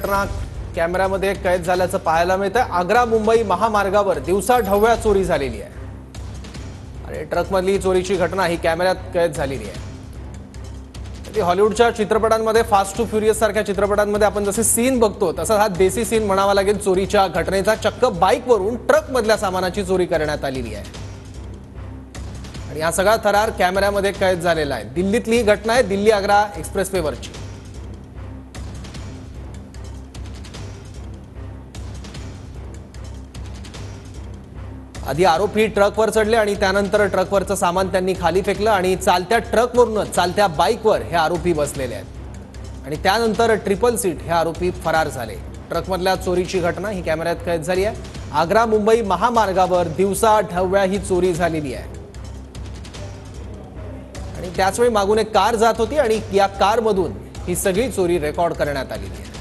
घटना कॅमेऱ्यामध्ये कैद झाल्याचं पाहायला मिळतंय। आग्रा मुंबई महामार्गावर दिवसा ढवळ्या चोरी झालेली आहे आणि ट्रकमधली चोरीची घटना ही कॅमेऱ्यात कैद झालेली आहे। हॉलिवूडच्या चित्रपटांमध्ये फास्ट टू फ्युरियस सारख्या चित्रपटांमध्ये आपण जसे सीन बघतो तसा हा देसी सीन म्हणावा लागेल चोरीच्या घटनेचा। चक्क बाईकवरून ट्रकमधल्या सामानाची चोरी करण्यात आलेली आहे आणि हा सगळा थरार कॅमेऱ्यामध्ये कैद झालेला आहे। दिल्लीतली ही घटना आहे, दिल्ली आग्रा एक्सप्रेसवेवरची। आधी आरोपी ट्रकवर चढले आणि त्यानंतर ट्रकवरचं सामान त्यांनी खाली फेकलं आणि चालत्या ट्रकवरून चालत्या बाईकवर हे आरोपी बसलेले आहेत आणि त्यानंतर ट्रिपल सीट हे आरोपी फरार झाले। ट्रकमधल्या चोरीची घटना ही कॅमेऱ्यात कैद झाली आहे। आग्रा मुंबई महामार्गावर दिवसा ढवळ्या ही चोरी झालेली आहे आणि त्याच वेळी मागून एक कार जात होती आणि या कारमधून ही सगळी चोरी रेकॉर्ड करण्यात आलेली आहे।